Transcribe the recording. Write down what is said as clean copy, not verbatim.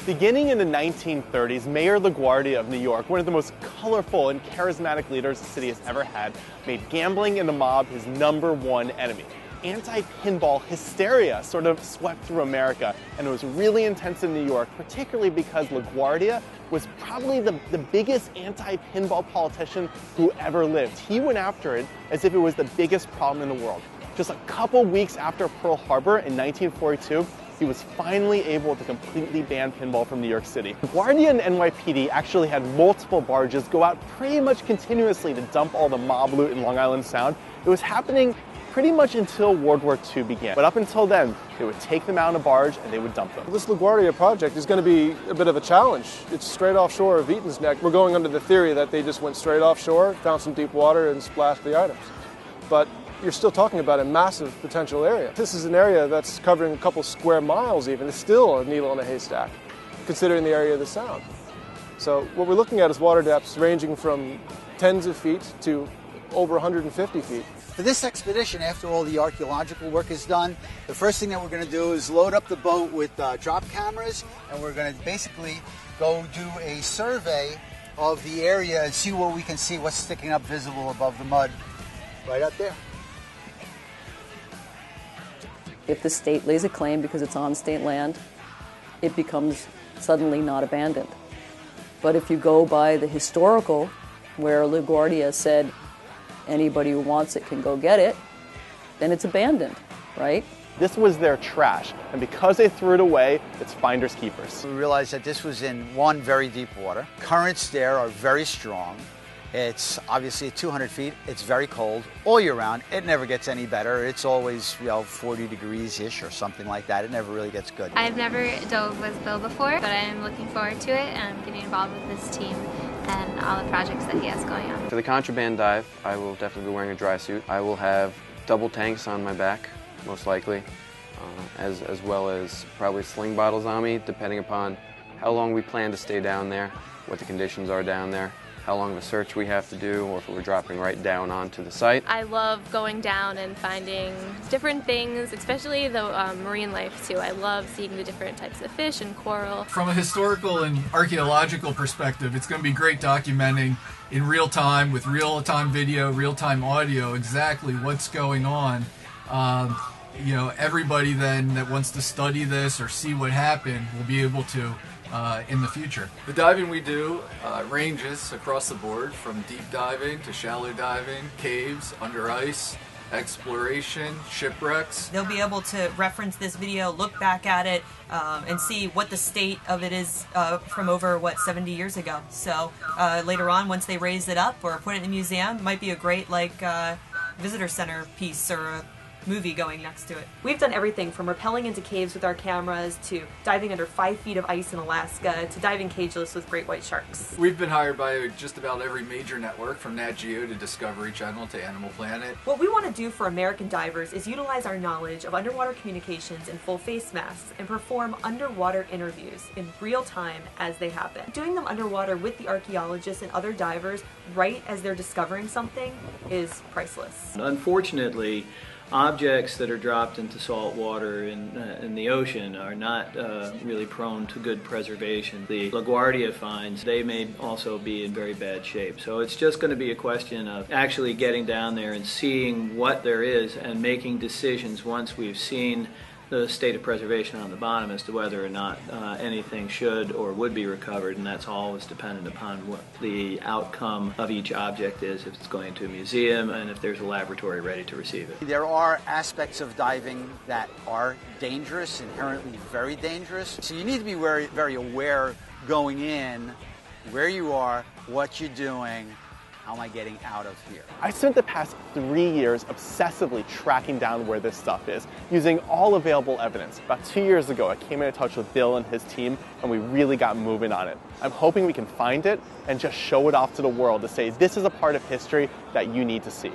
Beginning in the 1930s, Mayor LaGuardia of New York, one of the most colorful and charismatic leaders the city has ever had, made gambling and the mob his #1 enemy. Anti-pinball hysteria sort of swept through America, and it was really intense in New York, particularly because LaGuardia was probably the biggest anti-pinball politician who ever lived. He went after it as if it was the biggest problem in the world. Just a couple weeks after Pearl Harbor in 1942, he was finally able to completely ban pinball from New York City. LaGuardia and NYPD actually had multiple barges go out pretty much continuously to dump all the mob loot in Long Island Sound. It was happening pretty much until World War II began. But up until then, they would take them out on a barge and they would dump them. This LaGuardia project is going to be a bit of a challenge. It's straight offshore of Eaton's Neck. We're going under the theory that they just went straight offshore, found some deep water, and splashed the items. But you're still talking about a massive potential area. This is an area that's covering a couple square miles even. It's still a needle in a haystack, considering the area of the Sound. So what we're looking at is water depths ranging from tens of feet to over 150 feet. For this expedition, after all the archaeological work is done, the first thing that we're going to do is load up the boat with drop cameras, and we're going to basically go do a survey of the area and see what we can see, what's sticking up visible above the mud right up there. If the state lays a claim because it's on state land, it becomes suddenly not abandoned. But if you go by the historical, where LaGuardia said anybody who wants it can go get it, then it's abandoned, right? This was their trash, and because they threw it away, it's finders keepers. We realized that this was in one, very deep water. Currents there are very strong. It's obviously at 200 feet. It's very cold all year round. It never gets any better. It's always 40 degrees-ish or something like that. It never really gets good. I've never dove with Bill before, but I'm looking forward to it, and I'm getting involved with this team and all the projects that he has going on. For the contraband dive, I will definitely be wearing a dry suit. I will have double tanks on my back, most likely, as well as probably sling bottles on me, depending upon how long we plan to stay down there, what the conditions are down there, how long of a search we have to do, or if we're dropping right down onto the site. I love going down and finding different things, especially the marine life too. I love seeing the different types of fish and coral. From a historical and archaeological perspective, it's going to be great documenting in real time, with real-time video, real-time audio, exactly what's going on. Everybody then that wants to study this or see what happened will be able to in the future. The diving we do ranges across the board, from deep diving to shallow diving, caves, under ice, exploration, shipwrecks. They'll be able to reference this video, look back at it, and see what the state of it is from over, 70 years ago. So later on, once they raise it up or put it in a museum, it might be a great visitor center piece or a movie going next to it. We've done everything from rappelling into caves with our cameras to diving under 5 feet of ice in Alaska to diving cageless with great white sharks. We've been hired by just about every major network, from Nat Geo to Discovery Channel to Animal Planet. What we want to do for American divers is utilize our knowledge of underwater communications in full face masks and perform underwater interviews in real time as they happen. Doing them underwater with the archaeologists and other divers right as they're discovering something is priceless. Unfortunately, objects that are dropped into salt water in the ocean are not really prone to good preservation. The LaGuardia finds, they may also be in very bad shape. So it's just going to be a question of actually getting down there and seeing what there is and making decisions once we've seen the state of preservation on the bottom as to whether or not anything should or would be recovered, and that's always dependent upon what the outcome of each object is, if it's going to a museum and if there's a laboratory ready to receive it. There are aspects of diving that are dangerous, inherently very dangerous, so you need to be very, very aware going in where you are, what you're doing. How am I getting out of here? I spent the past 3 years obsessively tracking down where this stuff is, using all available evidence. About 2 years ago, I came into touch with Bill and his team, and we really got moving on it. I'm hoping we can find it and just show it off to the world to say, this is a part of history that you need to see.